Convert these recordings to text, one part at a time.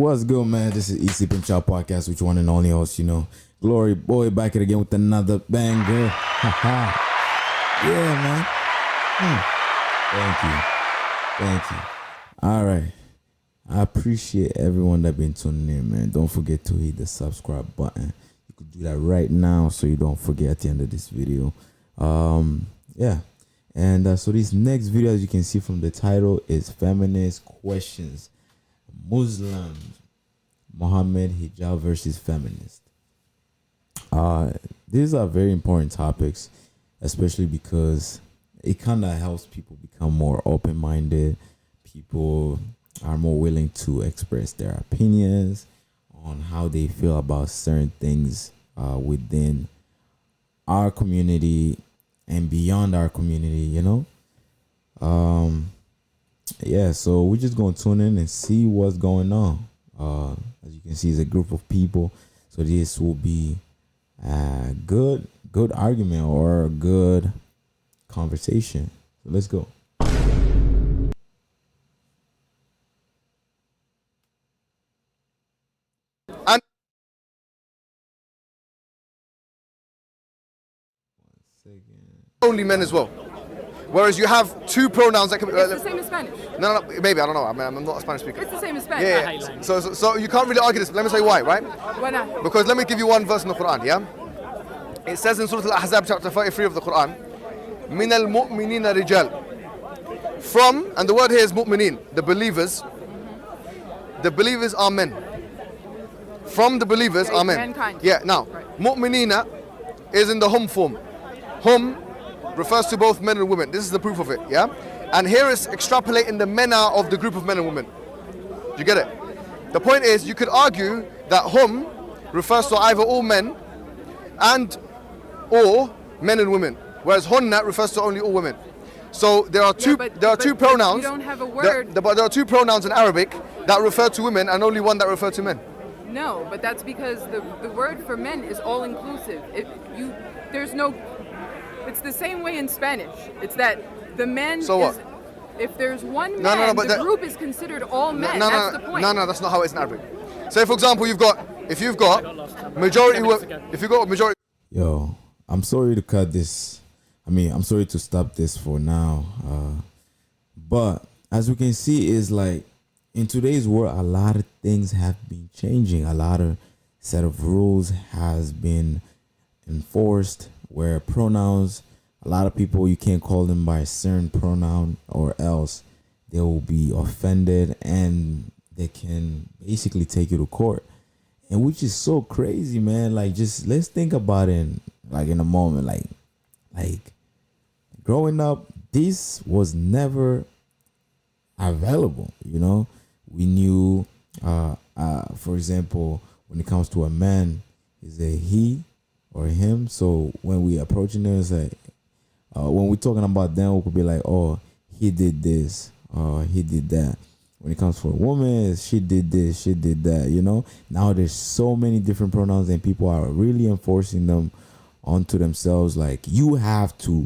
What's good, man? This is Easy Pimp Shop Podcast with one and only host, Glory Boy, back at again with another banger. Yeah, man. Thank you. All right. I appreciate everyone that been tuning in, man. Don't forget to hit the subscribe button. You could do that right now so you don't forget at the end of this video. Yeah. And so this next video, as you can see from the title, is Feminist Questions. Muslims, Muhammad, hijab versus feminist. These are very important topics, especially because it kind of helps people become more open-minded. People are more willing to express their opinions on how they feel about certain things within our community and beyond our community, Yeah, so we're just going to tune in and see what's going on. As you can see, it's a group of people. So this will be a good argument or a good conversation. So let's go. And only men as well. Whereas you have two pronouns that can be... It's the same as Spanish. No, maybe, I don't know. I'm not a Spanish speaker. It's the same as Spanish. Yeah. So you can't really argue this. Let me say why, right? Why not? Because let me give you one verse in the Quran, yeah? It says in Surah Al-Ahzab chapter 33 of the Quran, مِنَ الْمُؤْمِنِينَ رِجَالٍ. From, and the word here is mu'mineen, the believers. The believers are men. From the believers are men. Mankind. Yeah, now, mu'minina is in the hum form. Hum refers to both men and women. This is the proof of it, yeah? And here is extrapolating the mena of the group of men and women. Do you get it? The point is, you could argue that hum refers to either all men and or men and women, whereas hunna refers to only all women. So there are two pronouns. You don't have a word. But there are two pronouns in Arabic that refer to women and only one that refer to men. No, but that's because the word for men is all inclusive. It's the same way in Spanish. It's that the men So what? If there's one man, the group is considered all men. That's the point. No, that's not how it is in Arabic. Say for example, if you've got majority. Yo, I'm sorry to cut this. I'm sorry to stop this for now. But as we can see, is like in today's world, a lot of things have been changing. A lot of set of rules has been enforced where pronouns, a lot of people, you can't call them by a certain pronoun or else they will be offended and they can basically take you to court. And which is so crazy, man. Like, just let's think about it in a moment. Like growing up, this was never available, We knew, for example, when it comes to a man, is a he or him. So when we approaching them, it's like, when we're talking about them, we could be like, oh, he did this, he did that. When it comes for a woman, she did this, she did that, Now there's so many different pronouns and people are really enforcing them onto themselves. Like, you have to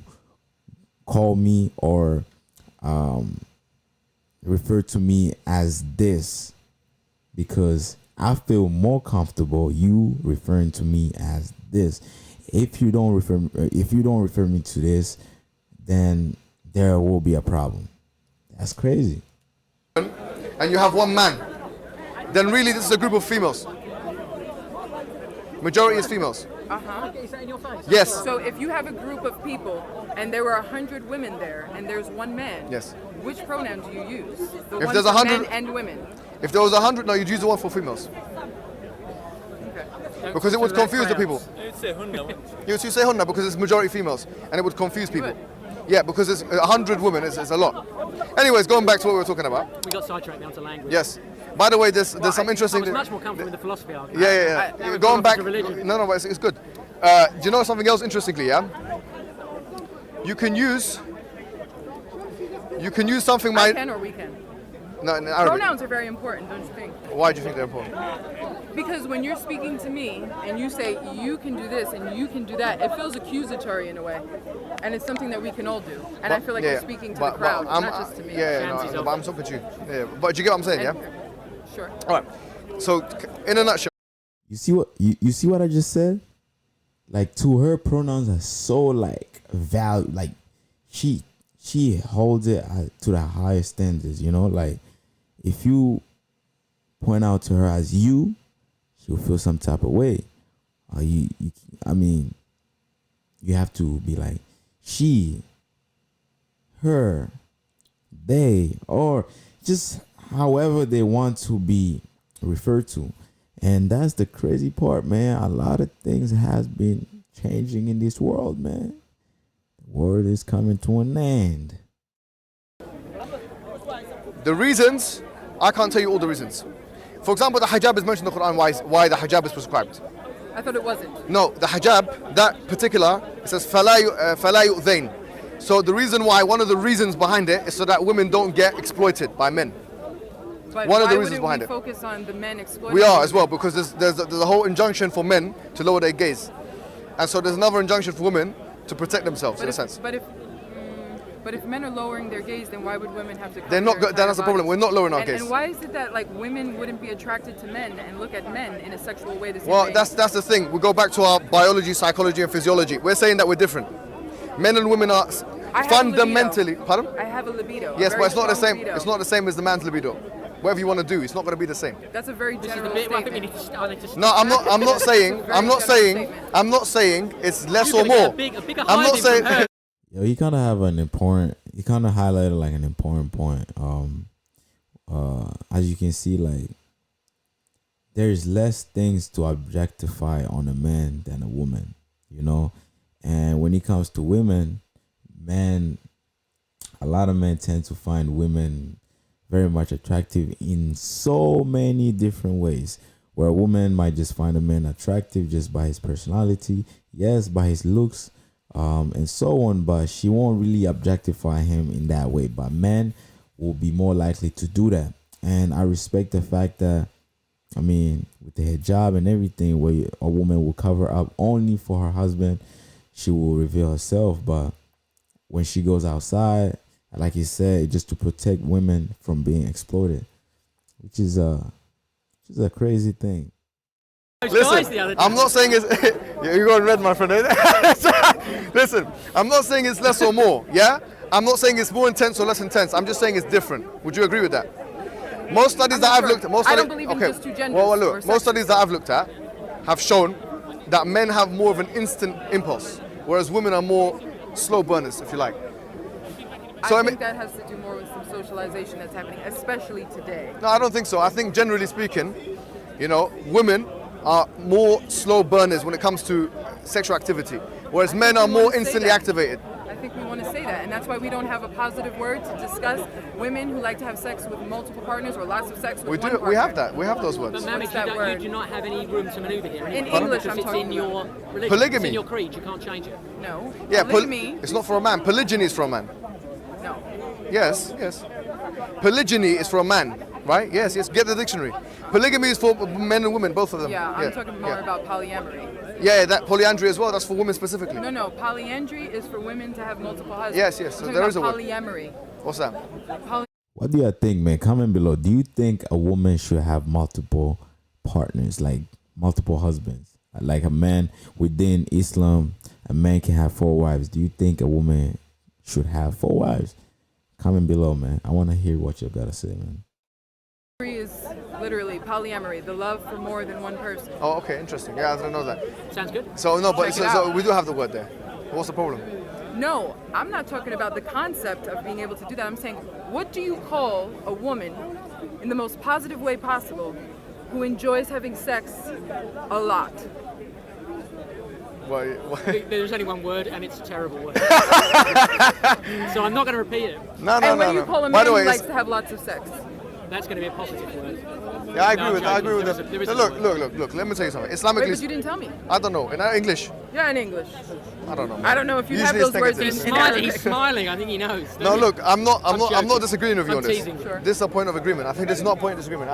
call me or refer to me as this because I feel more comfortable you referring to me as this. If you don't refer me to this, then there will be a problem. That's crazy. And you have one man, then really this is a group of females. Majority is females. Is that in your face? Yes. So if you have a group of people and there were 100 women there and there's one man, yes. Which pronoun do you use? The If one there's for 100 men and women. If there was 100, no, you'd use the one for females. Okay. Because it would confuse the people. You'd say hunna. You say hunna because it's majority females and it would confuse people. Yeah, because it's 100 women, it's a lot. Anyways, going back to what we were talking about. We got sidetracked down to language. Yes. By the way, there's some interesting... I was much more comfortable with the philosophy argument. Yeah. Going back... No, but it's good. Do you know something else interestingly, yeah? You can use something... I can or we can. No, in Arabic. Pronouns are very important, don't you think? Why do you think they're important? Because when you're speaking to me and you say you can do this and you can do that, it feels accusatory in a way. And it's something that we can all do. And I feel like you're speaking to the crowd, not just to me. But I'm talking to you. Yeah, but do you get what I'm saying, yeah? Sure. All right. So, in a nutshell, You see what you see what I just said? Like, to her, pronouns are so like value. Like, she holds it to the highest standards. You know, like if you point out to her as you, she'll feel some type of way. I mean, you have to be like she, her, they, or just however they want to be referred to. And that's the crazy part, man. A lot of things has been changing in this world, man. The world is coming to an end. the reasons, I can't tell you all the reasons. For example, the hijab is mentioned in the Quran, why the hijab is prescribed. I thought it wasn't. No, the hijab, that particular, it says فَلَا يُؤْذَيْنَ. So the reason why, one of the reasons behind it is so that women don't get exploited by men. But One of the why reasons wouldn't behind we it. focus on the men exploiting? We are as well, because there's a whole injunction for men to lower their gaze. And so there's another injunction for women to protect themselves, in a sense. But if men are lowering their gaze, then why would women have to? They're not. That's the problem. We're not lowering our and, gaze. And why is it that like women wouldn't be attracted to men and look at men in a sexual way the same Well, way? that's the thing. We go back to our biology, psychology, and physiology. We're saying that we're different. Men and women are I have a fundamentally. libido. Pardon? I have a libido. Yes, a but it's not the very same. strong libido. It's not the same as the man's libido. Whatever you want to do, it's not going to be the same. That's a very This is the general bit where I think we statement. need to start. No, I'm not. I'm not saying. I'm not saying. I'm not saying it's less or more. A bigger I'm not hiding from her. saying. Yo, you kind of have an important. You kind of highlighted like an important point. As you can see, like there's less things to objectify on a man than a woman. You know, and when it comes to women, men, a lot of men tend to find women very much attractive in so many different ways. Where a woman might just find a man attractive just by his personality, yes, by his looks, and so on, but she won't really objectify him in that way. But men will be more likely to do that. And I respect the fact that, I mean, with the hijab and everything, where a woman will cover up only for her husband, she will reveal herself. But when she goes outside, like you said, just to protect women from being exploited, which is a crazy thing. Listen, I'm not saying it's. You're going red, my friend. Listen, I'm not saying it's less or more. Yeah, I'm not saying it's more intense or less intense. I'm just saying it's different. Would you agree with that? Most studies that I've looked at, I don't believe in just two genders. Well, or look, sexes. most studies that I've looked at have shown that men have more of an instant impulse, whereas women are more slow burners, if you like. So I think that has to do more with some socialization that's happening, especially today. No, I don't think so. I think generally speaking, you know, women are more slow burners when it comes to sexual activity, whereas men are more instantly activated. I think we want to say that, and that's why we don't have a positive word to discuss women who like to have sex with multiple partners or lots of sex with one partner. We have that. We have those words. But Mohammed, you do not have any room to manoeuvre here. In English, because I'm it's talking in your religion. Polygamy. It's in your creed. You can't change it. No. Yeah, Polygamy. it's not for a man. Polygyny is for a man. No. Yes, yes. Polygyny is for a man, right? Yes, yes. Get the dictionary. Polygamy is for men and women, both of them. Yeah, I'm talking more about polyamory. Yeah, that polyandry as well. That's for women specifically. No. Polyandry is for women to have multiple husbands. Yes, yes. So I'm there talking is a about word. polyamory. What's that? What do you think, man? Comment below. Do you think a woman should have multiple partners, like multiple husbands? Like a man within Islam, a man can have 4 wives. Do you think a woman should have 4 wives? Comment below, man. I want to hear what you got to say, man. Polyamory is literally polyamory, the love for more than one person. Oh, okay, interesting. Yeah, I didn't know that. Sounds good. So no, but Check it so out. we do have the word there. What's the problem? No, I'm not talking about the concept of being able to do that. I'm saying, what do you call a woman in the most positive way possible who enjoys having sex a lot? There's only one word, and it's a terrible word. So I'm not going to repeat it. No. And what do you call a By man the way, who likes to have lots of sex? That's going to be a positive word. yeah, I No, agree with that. there is a Look. Let me tell you something. Wait, Islamically, but you didn't tell me. I don't know. In English, Yeah, in English. I don't know. Man. I don't know if you have Usually those words it's in negative. He's Arabic. smiling. I think he knows. No, look, I'm not joking. disagreeing with you I'm on this. teasing. Sure. This is a point of agreement. I think there's not a point of disagreement.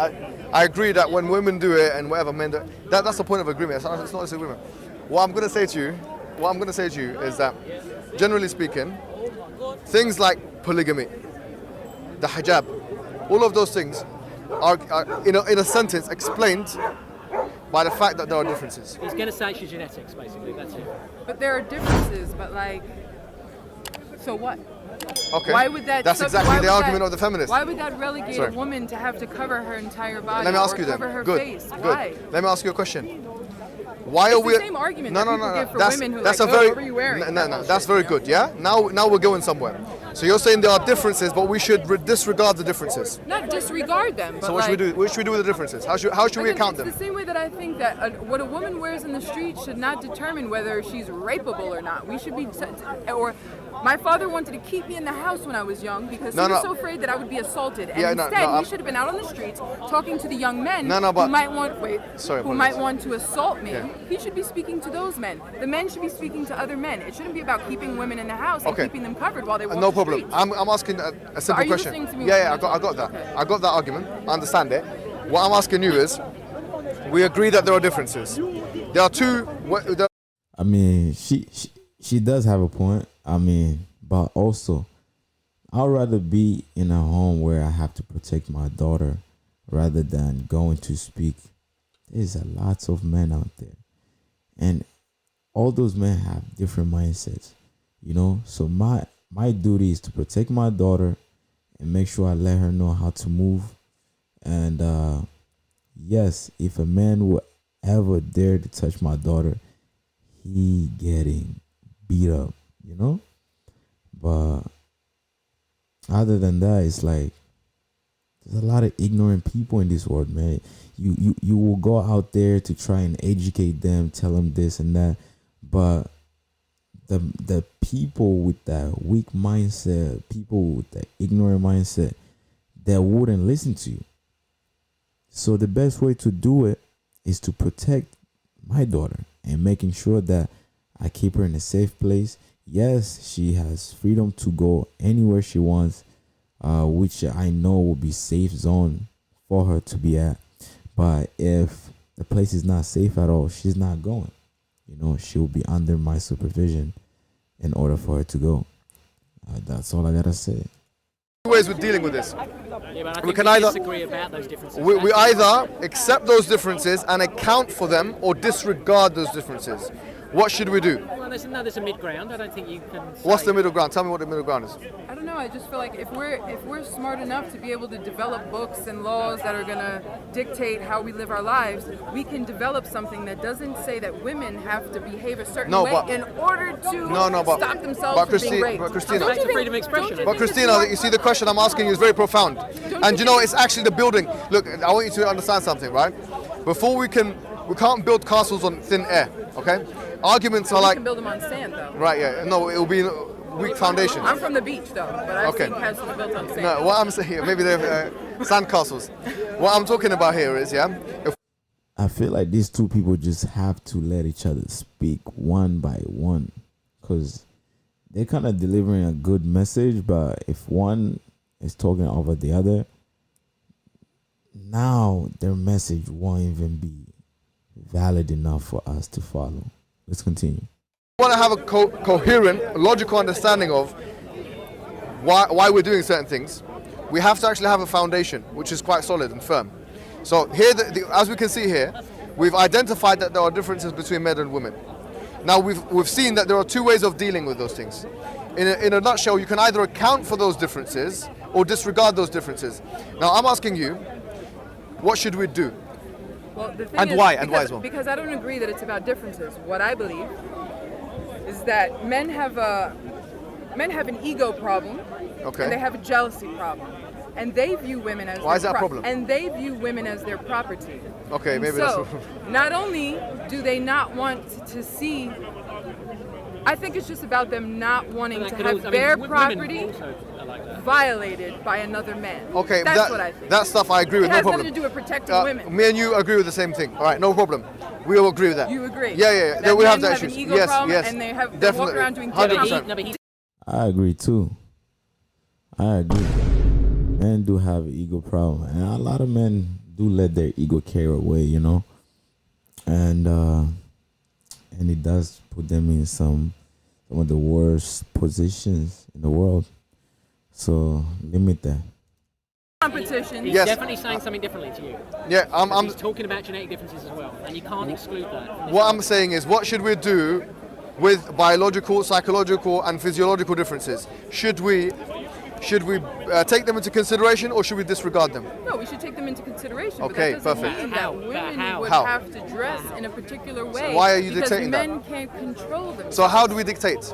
I agree that when women do it and whatever men do, that's a point of agreement. It's not a disagreement. What I'm gonna say to you is that, generally speaking, things like polygamy, the hijab, all of those things, in a sentence explained by the fact that there are differences. He's going to say it's your genetics, basically. That's it. But there are differences, but like, so what? Okay. Why would that? That's exactly the argument of the feminists. Why would that relegate Sorry. a woman to have to cover her entire body? Let me ask or you then. cover her Good. face? Good. Why? Let me ask you a question. Why It's are we? the same argument that people give for women who that's like, a very what are you wearing? no. That's very good. Yeah. Now we're going somewhere. So you're saying there are differences, but we should disregard the differences. Not disregard them, but So what should we do? What should we do with the differences? How should we Again, account it's them? the same way that I think that what a woman wears in the street should not determine whether she's rapeable or not. We should be, or my father wanted to keep me in the house when I was young because he was so afraid that I would be assaulted. And instead, he should have been out on the streets talking to the young men who might want to assault me. Yeah. He should be speaking to those men. The men should be speaking to other men. It shouldn't be about keeping women in the house and keeping them covered while they walk No the problem. streets. I'm asking a simple Are you question. listening to me? Yeah, I got that. Okay. I got that argument. I understand it. What I'm asking you is, we agree that there are differences. There are two. I mean, she does have a point. I mean, but also, I'd rather be in a home where I have to protect my daughter rather than going to speak. There's a lots of men out there, and all those men have different mindsets, you know. So my duty is to protect my daughter and make sure I let her know how to move. And yes, if a man would ever dare to touch my daughter, he getting beat up, you know. But other than that, it's like there's a lot of ignorant people in this world, man. You will go out there to try and educate them, tell them this and that, but the people with that weak mindset, people with that ignorant mindset, that wouldn't listen to you. So the best way to do it is to protect my daughter and making sure that I keep her in a safe place. Yes, she has freedom to go anywhere she wants, which I know will be safe zone for her to be at. But if the place is not safe at all, she's not going. You know, she will be under my supervision in order for her to go. That's all I gotta say. Two ways with dealing with this. Yeah, but I think we disagree about those differences. We either accept those differences and account for them, or disregard those differences. What should we do? Well, there's a mid ground. I don't think you can. What's the middle ground? Tell me what the middle ground is. I don't know. I just feel like if we're smart enough to be able to develop books and laws that are gonna dictate how we live our lives, we can develop something that doesn't say that women have to behave a certain way in order to stop themselves from being raped. But Christina, That's freedom of expression. But Christina, you see, the question I'm asking you is very profound. And you know, it's actually the building. Look, I want you to understand something, right? Before we can't build castles on thin air, okay? Arguments are like. We can build them on sand, though. Right, yeah. No, it will be weak foundations. I'm from the beach, though, but I've seen castles built on sand. No, what I'm saying, maybe they're sand castles. What I'm talking about here is, I feel like these two people just have to let each other speak one by one, because they're kind of delivering a good message, but if one is talking over the other, now their message won't even be valid enough for us to follow. Let's continue. We want to have a coherent, logical understanding of why we're doing certain things. We have to actually have a foundation which is quite solid and firm. So here, as we can see here, we've identified that there are differences between men and women. Now we've seen that there are two ways of dealing with those things. In a nutshell, you can either account for those differences or disregard those differences. Now I'm asking you, what should we do? Well, the thing and is, why? Because, and why as well? Because I don't agree that it's about differences. What I believe is that men have an ego problem, and they have a jealousy problem, and they view women as why is that a problem? And they view women as their property. Okay, and maybe so, that's. Not only do they not want to see. I think it's just about them not wanting to have their property violated by another man. Okay, that's what I think. That stuff I agree with. It has no problem. nothing to do with protecting women. Me and you agree with the same thing. All right, no problem. We all agree with that. You agree? Yeah. That we have men that have issue. An ego yes, problem yes. And they definitely. walk around doing 100%. I agree too. I agree. Men do have an ego problem, and a lot of men do let their ego carry away, you know, and it does put them in some of the worst positions in the world. So limit that. competition. He's Yes. definitely saying something differently to you. Yeah, He's talking about genetic differences as well, and you can't exclude that. what I'm saying is, what should we do with biological, psychological, and physiological differences? Should we take them into consideration, or should we disregard them? No, we should take them into consideration. Okay, but that doesn't perfect. mean How? that women How? would How? have to dress in a particular way. why are you because dictating that? men can't control them. So how do we dictate?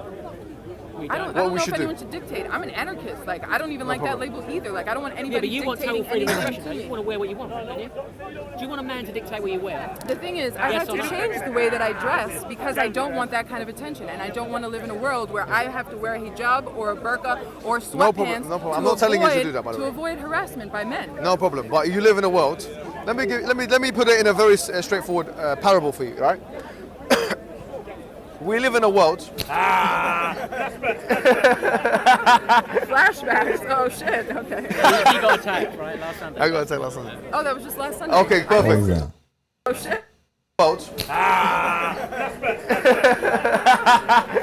We I don't. don't we know should if do? anyone should dictate. I'm an anarchist. Like, I don't even like that label either. Like, I don't want Yeah, anybody but you want total dictating freedom of anything expression, to don't you? me. You want to wear what you want, don't you? Do you want a man to dictate what you wear? The thing is, I Yes have or to no? change the way that I dress because I don't want that kind of attention, and I don't want to live in a world where I have to wear a hijab or a burqa or sweatpants. No problem, no problem. I'm not telling you to do that, by the way. To avoid harassment by men. No problem. But you live in a world. Let me put it in a very straightforward parable for you, right? We live in a world. Flashbacks. Oh shit. Okay. You got attacked, right, last Sunday. I gotta tell last Sunday. Oh, that was just last Sunday. Okay, What was perfect. that? Oh shit. World.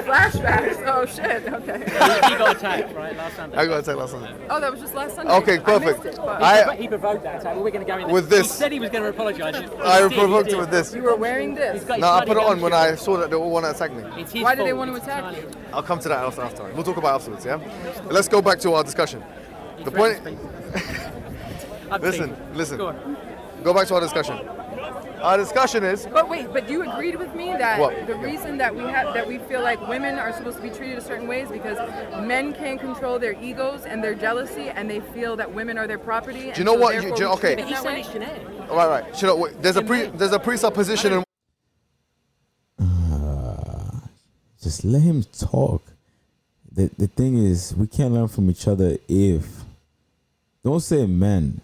Flashbacks. Oh shit. Okay. You got attacked, right, last Sunday. I gotta tell last Sunday. Oh, that was just last Sunday. Okay, I perfect. missed it, but He provoked that attack. We're going to go in With there. this. He said he was going to apologise. I provoked him with this. you were wearing this. He's got his No, I bloody put it on gun when shirt. I saw that they all want to attack me. It's his Why did they fault. want to It's attack entirely- I'll come to that after. We'll talk about it afterwards, yeah? Let's go back to our discussion. The point. I've Listen, seen- listen. Go on. Go back to our discussion. Our discussion is. But wait, but you agreed with me that What? the reason that we feel like women are supposed to be treated a certain way is because men can't control their egos and their jealousy, and they feel that women are their property. Do you know what? Okay. But he's saying it's genetic. Right. Should I, wait, there's a presupposition in. Just let him talk. The thing is, we can't learn from each other if. Don't say men,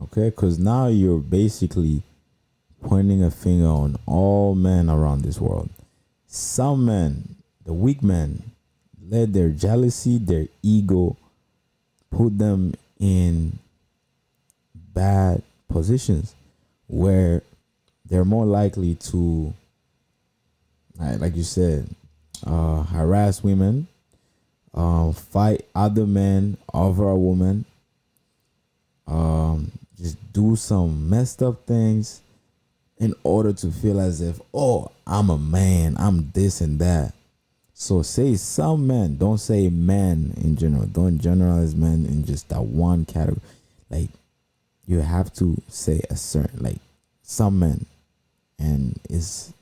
okay? Because now you're basically pointing a finger on all men around this world. Some men, the weak men, let their jealousy, their ego, put them in bad positions where they're more likely to, like you said, harass women, fight other men over a woman, just do some messed up things in order to feel as if, oh, I'm a man, I'm this and that. So say some men, don't say men in general. Don't generalize men in just that one category. Like, you have to say a certain, like, some men, and it's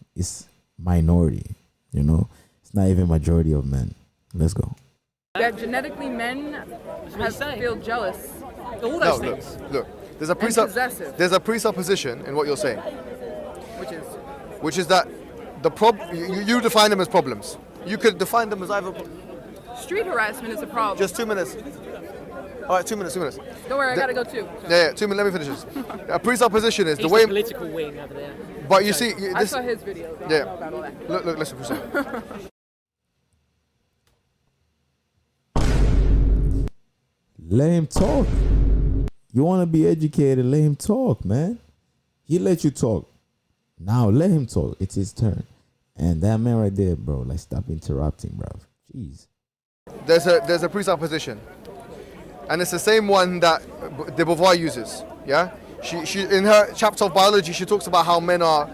minority, you know? It's not even majority of men. Let's go. That genetically men feel jealous. All No, those look, things. look. There's a possessive. There's a presupposition in what you're saying, Which is which is that you define them as problems. You could define them as either. street harassment is a problem. Just 2 minutes. All right, 2 minutes. 2 minutes. Don't worry, I gotta go too. Yeah, 2 minutes. Let me finish this. A presupposition is He's the way. the political wing over there. But you see, I this. saw his videos. I Yeah. don't know about all that. Look, listen for a second. Let him talk. You want to be educated, let him talk, man. He let you talk. Now let him talk. It's his turn. And that man right there, bro, like, stop interrupting, bro. Jeez. There's a presupposition, and it's the same one that de Beauvoir uses. Yeah, she in her chapter of biology, she talks about how men are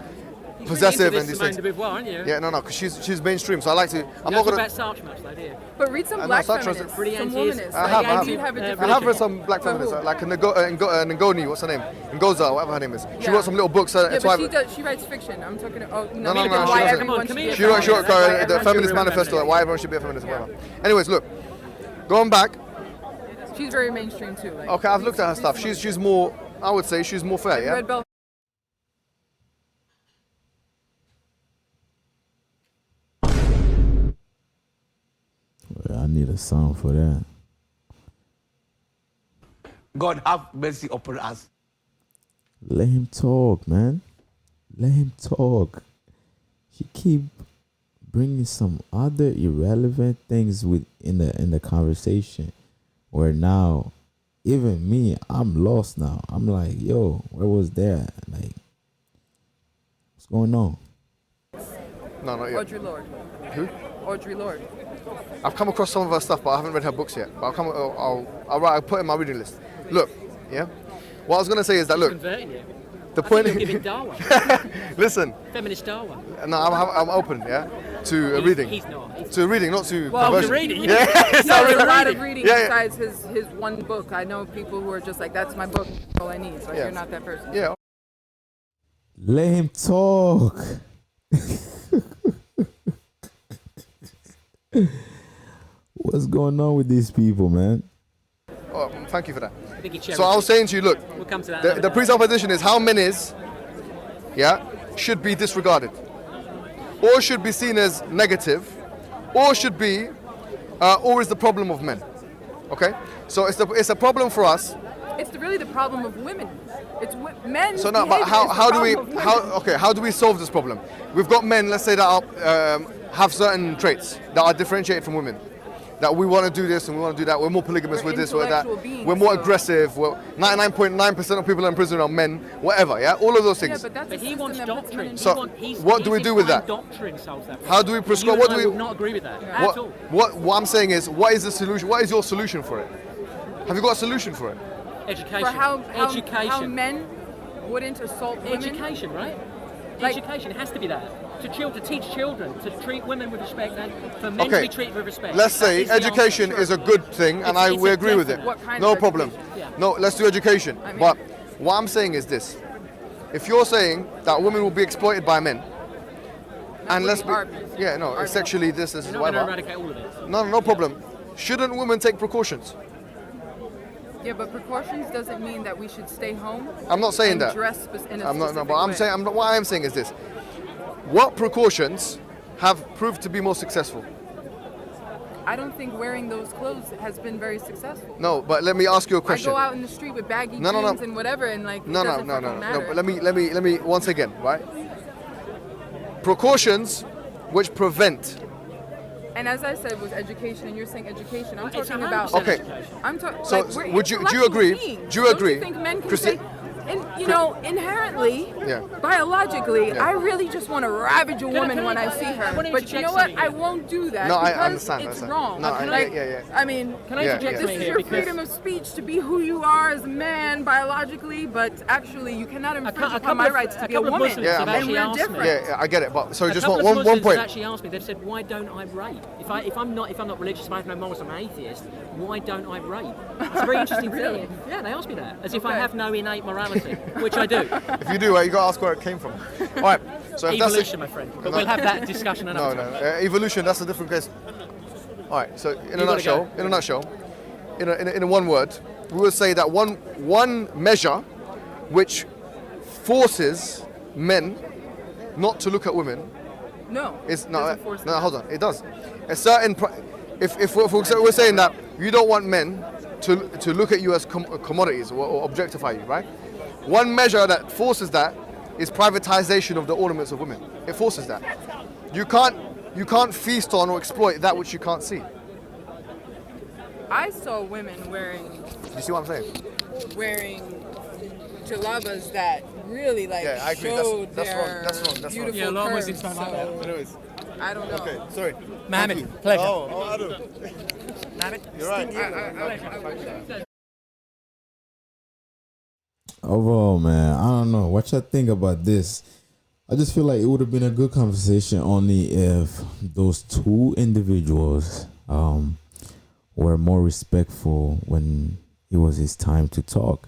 possessive and these Simone things. de Beauvoir, aren't you? Yeah, no, because she's mainstream, so I like to. I'm Not not gonna. about Sartre much, though, do you? But read some I know, black such as- feminists, Pretty some anti-ism. womanists. I have- Like, you'd have a I different. I have read some black For who? feminists, like Ngoni, what's her name? Ngoza, whatever her name is. She Yeah. wrote some little books. Yeah, it's but why- she writes fiction. I'm talking. Oh, No, why she doesn't. everyone should be a She wrote feminist. Why the everyone Feminist should be a Manifesto, feminist. why everyone should be a feminist, whatever. Anyways, look, going back. She's very mainstream too. Like, Okay, I've looked at her stuff. She's more. I would say she's more fair. Yeah. Red Bell. Well, I need a song for that. God have mercy upon us. Let him talk, man. Let him talk. He keep bringing some other irrelevant things in the conversation, where now, even me, I'm lost now. I'm like, yo, where was that? Like, what's going on? No, not yet. Audre Lorde. Who? Audre Lorde. I've come across some of her stuff, but I haven't read her books yet. But I'll put it in my reading list. Look, Yeah. What I was going to say is that, look, Converting you. the I point. think you're giving Darwin. Listen. Feminist Darwin. No, I'm open. Yeah. To a reading. He's not. To a reading, not to Well, conversion. to reading. Yeah. No, there's a lot of reading Yeah, yeah. besides his one book. I know people who are just like, that's my book, all I need. But Yeah. you're not that person. Yeah. Let him talk. What's going on with these people, man? Oh, thank you for that. I think he So I was saying to you, look, We'll come to that. the another day. presupposition is how men is, yeah, should be disregarded, or should be seen as negative, or should be, or is the problem of men. Okay, so it's a problem for us. It's really the problem of women. It's men. So now, but how do we how do we solve this problem? We've got men, let's say, that are, have certain traits that are differentiated from women. That we want to do this and we want to do that. We're more polygamous with this, we're that. Beings, we're more so. aggressive. We're 99.9% of people in prison are men. Whatever, yeah, all of those Yeah, things. but that's But a he system wants that puts men doctrine. in So, He's what do we do with that? Doctrine solves that. How do we prescribe? You What and do I we? would not agree with that at all. What I'm saying is, what is the solution? What is your solution for it? Have you got a solution for it? Education. for how Education. men wouldn't assault women. Education, right? Like- Education has to be that. To teach children to treat women with respect and for men Okay. to be treated with respect. Let's That say is the answer. education is a good thing, and It's we a agree with it. definite. What kind No of problem. education? Yeah. No, let's do education. I mean- But what I'm saying is this: if you're saying that women will be exploited by men, and let's be, yeah, no, it's sexually this is You're not going to whatever. eradicate all of it. No problem. Shouldn't women take precautions? Yeah, but precautions doesn't mean that we should stay home. I'm not saying and that. Dress in a I'm not. No, specific but I'm way. saying. What I am saying is this: what precautions have proved to be more successful? I don't think wearing those clothes has been very successful. No, but let me ask you a I question. go out in the street with baggy No, no, jeans no. and whatever, and like No, it no, doesn't no, no, fucking no. matter. But let me once again, right? Precautions which prevent. And as I said, with education, and you're saying education, I'm It's talking about. 100% Okay. education. I'm talking. So, like, we're would you- do you intellectual agree? beings. Do you Don't agree? You think men can Christi- say, and you know, inherently, Yeah. biologically, Yeah. I really just want to ravage a woman when I see I her. wanna But you know interject what? something I here. won't do that No, I because understand, it's understand. wrong. No, I- Like, yeah. I mean, Can I Yeah, interject yeah. this something is here? your Because freedom of speech to be who you are as a man biologically, but actually you cannot infringe a upon couple my of- rights to a be a couple of woman. Muslims have and actually we're asked me. different. Yeah, I get it. But sorry, A just couple one of Muslims point. have actually asked me. They've said, "Why don't I rape? If I'm not religious, if I have no morals, I'm an atheist. Why don't I rape?" It's a very interesting Really? thing. Yeah, they ask me that, as if I Okay. have no innate morality, which I do. If you do, you got to ask where it came from. All right. So if Evolution, my friend. But we'll have that discussion No, another no. time. Evolution. That's a different case. All right. So in a You gotta nutshell, go. in a one word, we would say that one measure which forces men not to look at women No. is doesn't force no. them. Hold on. It does. A certain. If we're saying that you don't want men to look at you as commodities or objectify you, right? One measure that forces that is privatization of the ornaments of women. It forces that. You can't feast on or exploit that which you can't see. I saw women You see what I'm saying? wearing jalabas that really like Yeah, I agree. showed That's wrong. their That's wrong. That's wrong. beautiful Yeah, a lot of curves. Muslims don't like that. So, Anyways, I don't know. okay. Sorry. Mohammed, pleasure. I do. Mohammed, You're right. Overall, man, I don't know. What y'all think about this? I just feel like it would have been a good conversation only if those two individuals were more respectful when it was his time to talk.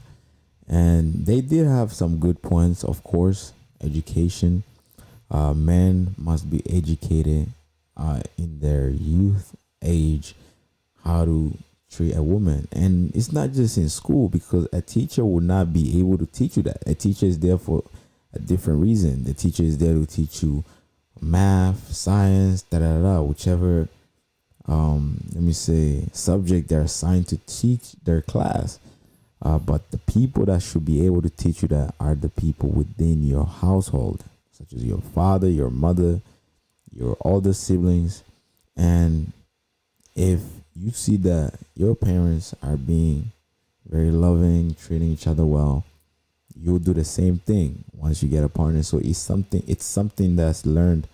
And they did have some good points, of course. Education. Men must be educated in their youth age how to treat a woman. And it's not just in school, because a teacher will not be able to teach you that. A teacher is there for a different reason. The teacher is there to teach you math, science, whichever subject they're assigned to teach their class. But the people that should be able to teach you that are the people within your household, such as your father, your mother, your older siblings. And if you see that your parents are being very loving, treating each other well, you'll do the same thing once you get a partner. So it's something that's learned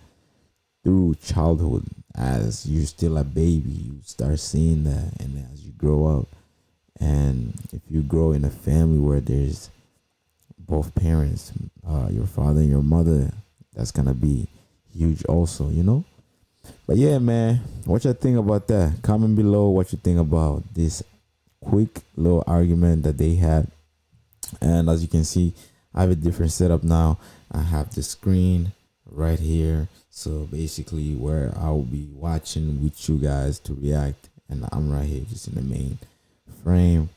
through childhood. As you're still a baby, you start seeing that, and as you grow up, And if you grow in a family where there's both parents, your father and your mother, that's gonna be huge also, you know. But yeah, man, what you think about that? Comment below what you think about this quick little argument that they had. And as you can see, I have a different setup now. I have the screen right here, so basically where I will be watching with you guys to react, and I'm right here just in the main frame.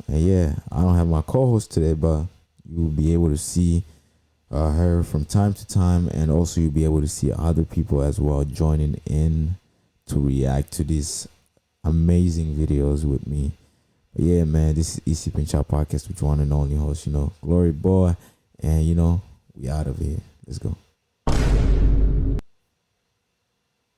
And yeah, I don't have my co-host today, but you will be able to see her from time to time, and also you'll be able to see other people as well joining in to react to these amazing videos with me. But yeah, man, this is EC Pinch Out Podcast with one and only host, Glory Boy, and we out of here. Let's go.